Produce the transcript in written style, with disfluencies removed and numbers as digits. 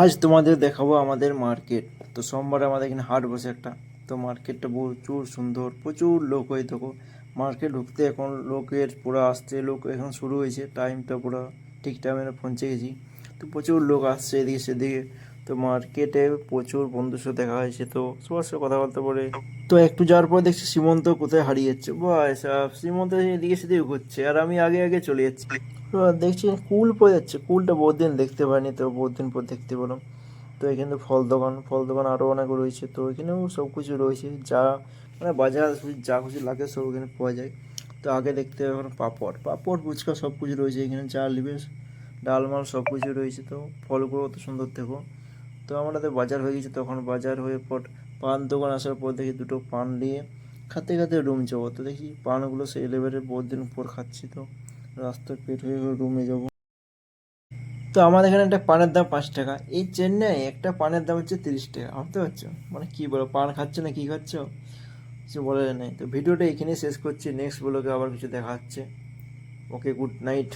আজ তোমাদের দেখাবো আমাদের মার্কেট। তো সোমবারে আমাদের এখানে হাট বসে একটা। তো মার্কেটটা প্রচুর সুন্দর, প্রচুর লোক হয়ে দেখো। মার্কেট ঢুকতে এখন লোকের পুরো আসছে, লোক এখন শুরু হয়েছে, টাইমটা পুরো ঠিক টাইমে পৌঁছে গেছি। তো প্রচুর লোক আসছে এদিকে সেদিকে। তো মার্কেটে প্রচুর বন্ধুর সাথে দেখা হয়েছে, তো সবার সাথে কথা বলতে পারে। তো একটু যাওয়ার পর দেখছি সীমন্ত কোথায় হারিয়ে যাচ্ছে, সব সীমন্ত এদিকে সেদিকে ঘুরছে আর আমি আগে আগে চলে যাচ্ছি। তো দেখছি কুল পড়ে যাচ্ছে, কুলটা বহুত দিন দেখতে পাইনি, তো বহুত দিন পর দেখতে পেলাম। তো এখানে ফল দোকান আরও অনেক রয়েছে, তো এখানেও সব কিছু রয়েছে, যা মানে বাজার যা কিছু লাগে সব এখানে পাওয়া যায়। তো আগে দেখতে এখন পাঁপড় ফুচকা সব কিছু রয়েছে এখানে, যা নিবে ডালমাল সব কিছু রয়েছে। তো ফলগুলো অত সুন্দর দেখো। তো আমাদের বাজার হয়ে গেছে, তখন বাজার হয়ে পর পান দোকান আসার পর দেখি দুটো পান নিয়ে খাতে খাতে রুম যাবো। তো দেখি পানগুলো সেই লেভেলে বহুত দিন পর খাচ্ছি, তো রাস্তার পেট হয়ে রুমে যাবো। তো আমাদের এখানে একটা পানের দাম 5 টাকা, এই চেন্নাই একটা পানের দাম হচ্ছে 30 টাকা, ভাবতে পারছো? মানে কি বলো, পান খাচ্ছ না কি খাচ্ছ, কিছু বলা যায় নাই। তো ভিডিওটা এখানেই শেষ করছি, নেক্সট ব্লগে আবার কিছু দেখা হচ্ছে। ওকে, গুড নাইট।